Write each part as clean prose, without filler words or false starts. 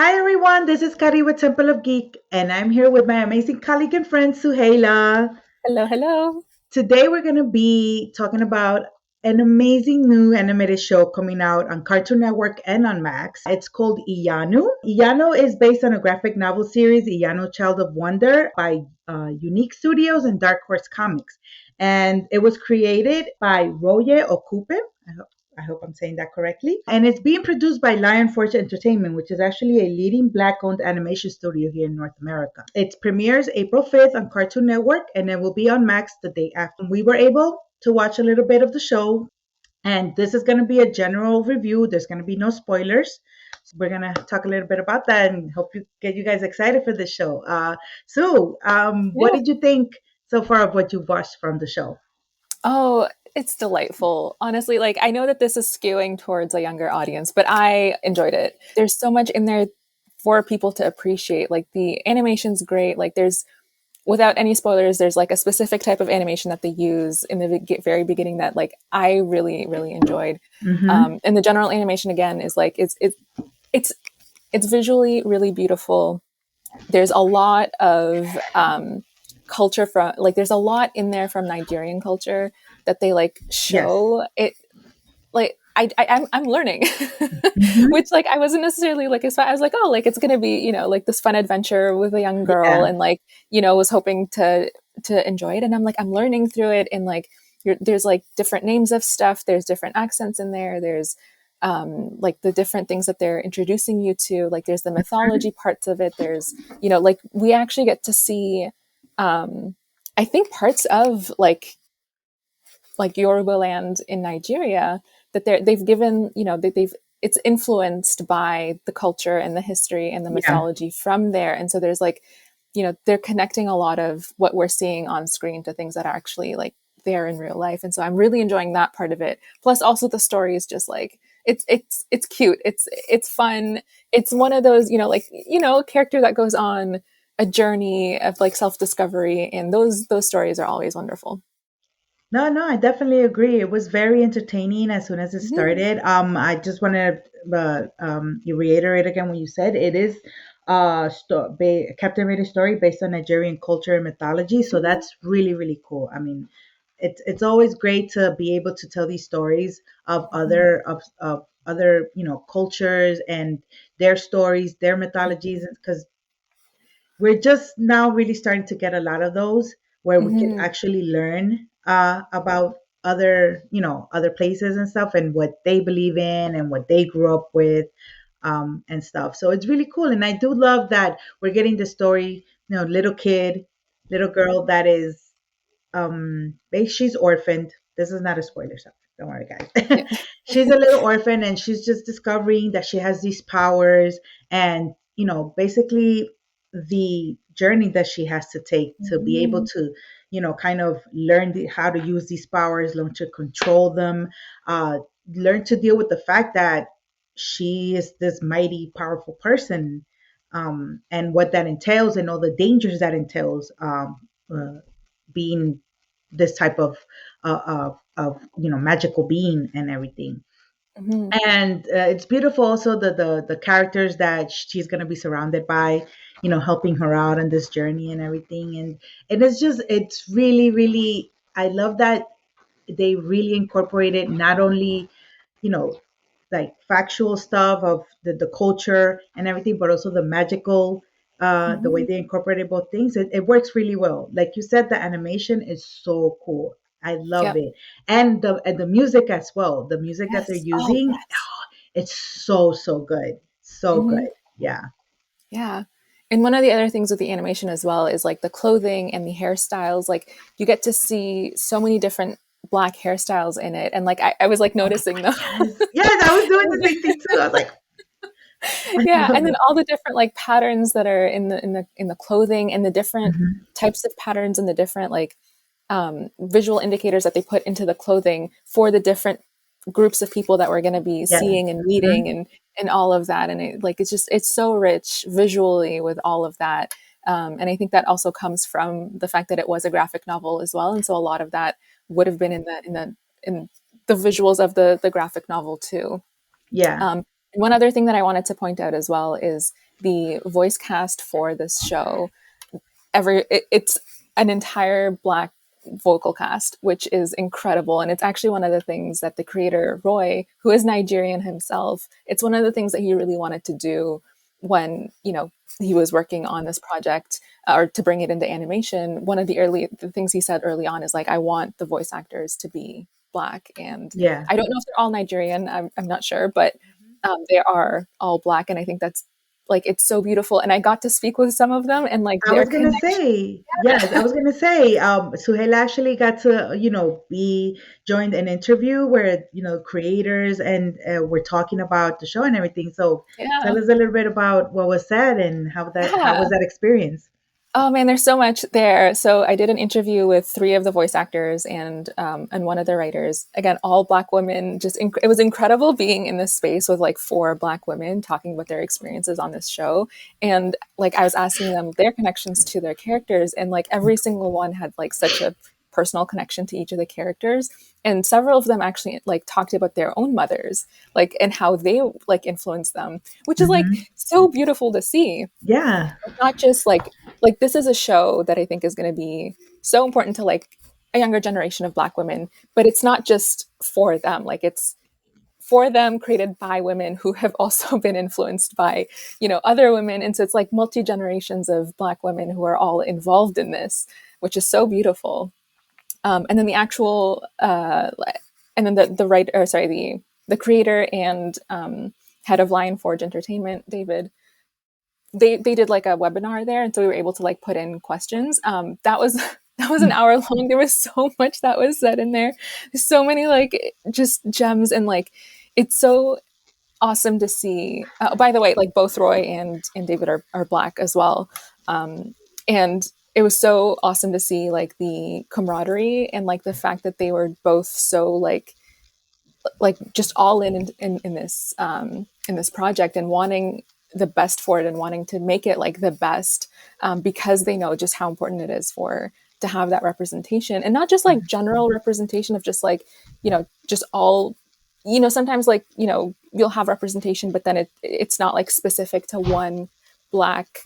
Hi everyone, this is Kari with Temple of Geek, and I'm here with my amazing colleague and friend Suhaila. Hello, hello. Today we're going to be talking about an amazing new animated show coming out on Cartoon Network and on Max. It's called Iyanu. Iyanu is based on a graphic novel series, Iyanu Child of Wonder, by Unique Studios and Dark Horse Comics. And it was created by Roye Okupe. I hope I'm saying that correctly. And it's being produced by Lion Forge Entertainment, which is actually a leading Black owned animation studio here in North America. It premieres April 5th on Cartoon Network and it will be on Max the day after. We were able to watch a little bit of the show, and this is going to be a general review. There's going to be no spoilers. So we're going to talk a little bit about that and hope you get you guys excited for this show. What Yeah. did you think so far of what you've watched from the show? Oh, it's delightful. Honestly, like I know that this is skewing towards a younger audience, but I enjoyed it. There's so much in there for people to appreciate. Like the animation's great. Like there's without any spoilers, there's like a specific type of animation that they use in the very beginning that like I really really enjoyed. Mm-hmm. And the general animation again is like it's it's visually really beautiful. There's a lot of culture from like there's a lot in there from Nigerian culture that they like Yes. show it like I'm learning, Mm-hmm. which like I wasn't necessarily like I was like oh like it's gonna be like this fun adventure with a young girl Yeah. and like was hoping to enjoy it and I'm like I'm learning through it and like there's like different names of stuff, there's different accents in there, there's like the different things that they're introducing you to, like there's the mythology parts of it, there's like we actually get to see I think parts of like Yoruba land in Nigeria that they've given, they've it's influenced by the culture and the history and the Yeah. mythology from there. And so there's like, they're connecting a lot of what we're seeing on screen to things that are actually like there in real life. And so I'm really enjoying that part of it. Plus also the story is just like it's cute. It's fun. It's one of those, a character that goes on a journey of like self-discovery, and those stories are always wonderful. No, no, I definitely agree. It was very entertaining as soon as it Mhm. started. I just want to you reiterate again what you said. It is captivating story based on Nigerian culture and mythology. So Mhm. that's really, really cool. I mean, it's always great to be able to tell these stories of Mhm. other cultures and their stories, their mythologies, because we're just now really starting to get a lot of those where we can Mhm. actually learn about other places and stuff and what they believe in and what they grew up with, and stuff. So it's really cool, and I do love that we're getting the story. Little kid, little girl that is she's orphaned. This is not a spoiler, so don't worry, guys. Yeah. She's a little orphan, and she's just discovering that she has these powers, and basically the journey that she has to take to be able Mhm. to, kind of learn how to use these powers, learn to control them, uh, learn to deal with the fact that she is this mighty, powerful person, and what that entails, and all the dangers that entails. Being this type of magical being and everything. Mhm. And it's beautiful also the characters that she's going to be surrounded by, helping her out on this journey and everything. And it's really, really, I love that they really incorporated not only, you know like factual stuff of the culture and everything, but also the magical, the way Mhm. they incorporated both things. It works really well. Like you said, the animation is so cool. I love Yep. it. And the music as well. The music that they're Yes. Oh, using, yes. it's so good. So Mhm. good. Yeah. Yeah. And one of the other things with the animation as well is like the clothing and the hairstyles. Like you get to see so many different black hairstyles in it. And like I was like noticing them. Yes. Yes, I was doing the same thing too. I was like, I Yeah. love And then it. all the different like patterns that are in the clothing and the different Mhm. types of patterns and the different like visual indicators that they put into the clothing for the different groups of people that we're going to be Yes. seeing and meeting Mhm. and all of that. And it, like it's so rich visually with all of that. And I think that also comes from the fact that it was a graphic novel as well, and so a lot of that would have been in the visuals of the graphic novel too. Yeah. One other thing that I wanted to point out as well is the voice cast for this show, it's an entire Black vocal cast, which is incredible. And it's actually one of the things that the creator, Roy, who is Nigerian himself, it's one of the things that he really wanted to do when, he was working on this project, or to bring it into animation. One of the things he said early on is like, I want the voice actors to be Black. And Yeah. I don't know if they're all Nigerian. I'm not sure, but they are all Black. And I think that's like, it's so beautiful. And I got to speak with some of them, and like I their was gonna connection. say, yes, I was gonna say, Suhail actually got to, be joined an interview where, creators and we're talking about the show and everything. So Yeah. tell us a little bit about what was said and how was Yeah. that experience? Oh man, there's so much there. So I did an interview with three of the voice actors and one of the writers. Again, all Black women. It was incredible being in this space with like four Black women talking about their experiences on this show. And like I was asking them their connections to their characters, and like every single one had like such a personal connection to each of the characters. And several of them actually like talked about their own mothers, like, and how they like influenced them, which is like Hmm. so beautiful to see. Yeah. Not just like this is a show that I think is going to be so important to like a younger generation of Black women, but it's not just for them. Like, it's for them, created by women who have also been influenced by, other women. And so it's like multi generations of Black women who are all involved in this, which is so beautiful. And then the actual and then the writer, or sorry, the creator and head of Lion Forge Entertainment, David, they did like a webinar there, and so we were able to like put in questions. That was that was an hour long. There was so much that was said in there. There's so many like just gems, and like it's so awesome to see. By the way, like both Roy and David are Black as well, and it was so awesome to see like the camaraderie and like the fact that they were both so like just all in this project, and wanting the best for it, and wanting to make it like the best, because they know just how important it is for to have that representation, and not just like general representation of just like just all, sometimes like you'll have representation, but then it's not like specific to one Black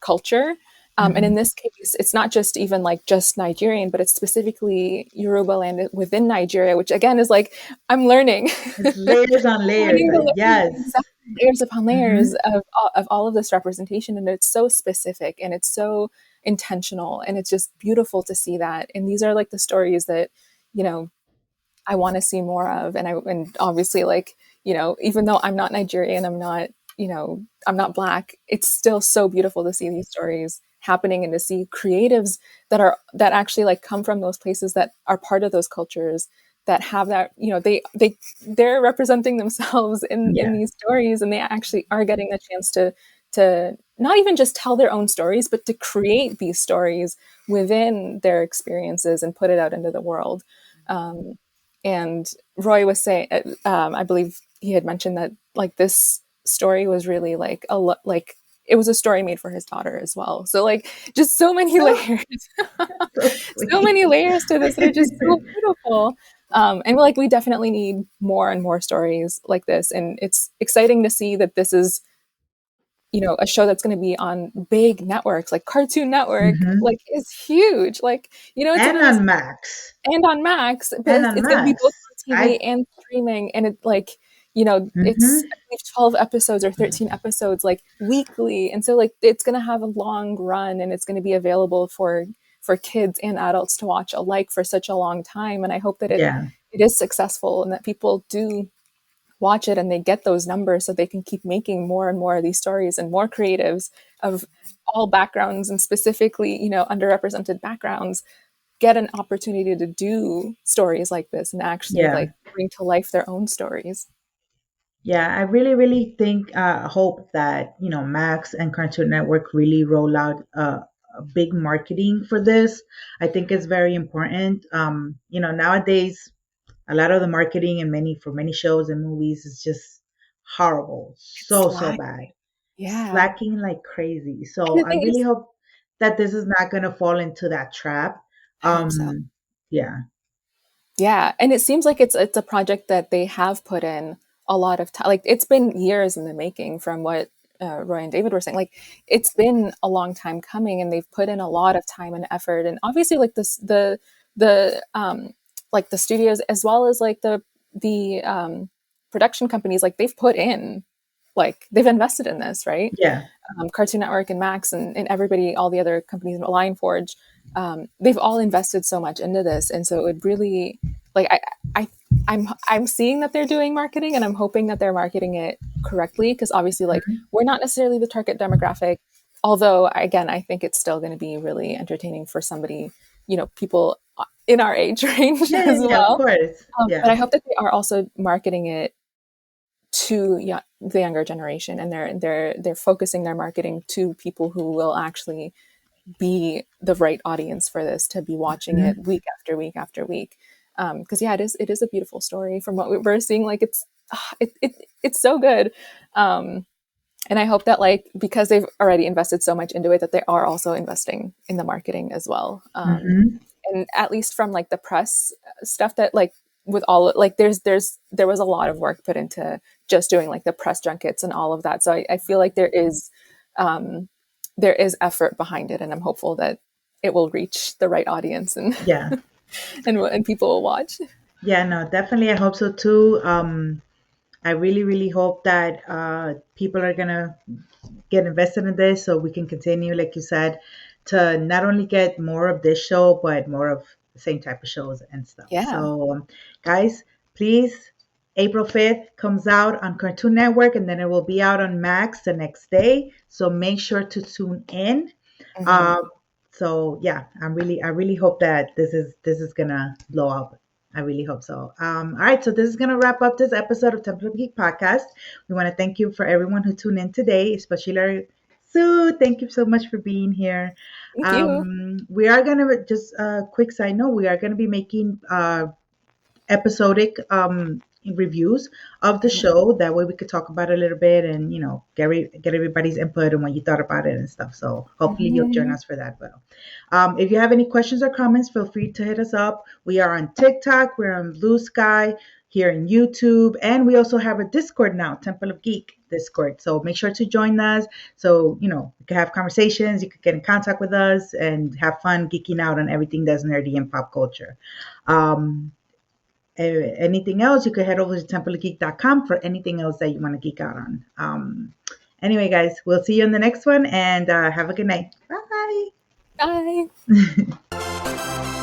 culture. And in Hmm. this case, it's not just even like just Nigerian, but it's specifically Yoruba land within Nigeria, which again is like I'm learning, It's layers on layers. learning the Yes. exactly layers upon layers Hmm. of all of this representation, and it's so specific and it's so intentional, and it's just beautiful to see that. And these are like the stories that you know I want to see more of. And obviously, like, even though I'm not Nigerian, I'm not Black, it's still so beautiful to see these stories happening, and to see creatives that actually like come from those places, that are part of those cultures, that have that, they're representing themselves in Yeah. these stories, and they actually are getting a chance to not even just tell their own stories, but to create these stories within their experiences and put it out into the world. Um, and Roy was saying, I believe he had mentioned that like this story was really like like it was a story made for his daughter as well. So like just so many Oh, layers, so so sweet. many layers to this that are just so beautiful. And like we definitely need more and more stories like this, and it's exciting to see that this is a show that's going to be on big networks like Cartoon Network, Hmm. like is huge. Like it's one And of those, on Max. and on Max, but And on it's going to be Max. both on TV I. and streaming. And it like, it's Hmm. I believe 12 episodes or 13 episodes like weekly. And so like it's going to have a long run, and it's going to be available for kids and adults to watch alike for such a long time. And I hope that Yeah. it is successful, and that people do watch it and they get those numbers, so they can keep making more and more of these stories, and more creatives of all backgrounds, and specifically, underrepresented backgrounds, get an opportunity to do stories like this, and actually Yeah. like bring to life their own stories. Yeah, I really, really think, hope that, Max and Cartoon Network really roll out a big marketing for this. I think it's very important. Nowadays, a lot of the marketing and for many shows and movies is just horrible. It's So, so slack. bad. Yeah. Slacking like crazy. And So the I thing really is, hope that this is not going to fall into that trap. I hope so. Yeah. Yeah, and it seems like it's a project that they have put in a lot of time. Like it's been years in the making, from what Roy and David were saying, like it's been a long time coming, and they've put in a lot of time and effort, and obviously like this the like the studios as well as like the production companies, like they've put in, like they've invested in this, right? Yeah. Cartoon Network and Max and everybody, all the other companies, Lion Forge, they've all invested so much into this, and so it would really like I I'm seeing that they're doing marketing, and I'm hoping that they're marketing it correctly, because obviously like Mhm. we're not necessarily the target demographic, although again I think it's still going to be really entertaining for somebody, people in our age range Yeah, yeah, as yeah, of well. course. But Yeah. I hope that they are also marketing it to the younger generation, and they're focusing their marketing to people who will actually be the right audience for this, to be watching it Mhm. week after week after week. Because yeah, it is a beautiful story from what we're seeing. Like it's so good. And I hope that like because they've already invested so much into it, that they are also investing in the marketing as well. Mhm. And at least from like the press stuff, that like with all like there was a lot of work put into just doing like the press junkets and all of that. So I feel like um, there is effort behind it, and I'm hopeful that it will reach the right audience, and Yeah. and people will watch. Yeah, no, definitely. I hope so too. I really, really hope that people are gonna get invested in this so we can continue, like you said, to not only get more of this show, but more of the same type of shows and stuff. Yeah. So, guys, please, April 5th comes out on Cartoon Network, and then it will be out on Max the next day. So make sure to tune in. Hmm. Um, so yeah, I really hope that this is gonna blow up. I really hope so. All right, so this is gonna wrap up this episode of Temple of Geek podcast. We want to thank you for everyone who tuned in today, especially Larry Sue. Thank you so much for being here. Thank you. We are gonna just a quick side note. We are gonna be making episodic reviews of the Mhm. show. That way we could talk about it a little bit and get everybody's input and what you thought about it and stuff. So hopefully you'll join Mhm. us for that. But if you have any questions or comments, feel free to hit us up. We are on TikTok, we're on Blue Sky, here in YouTube, and we also have a Discord now, Temple of Geek Discord. So make sure to join us. So you can have conversations, you could get in contact with us, and have fun geeking out on everything that's nerdy and pop culture. Um, Anything else, you could head over to templeofgeek.com for anything else that you want to geek out on. Anyway, guys, we'll see you in the next one, and have a good night. Bye. Bye.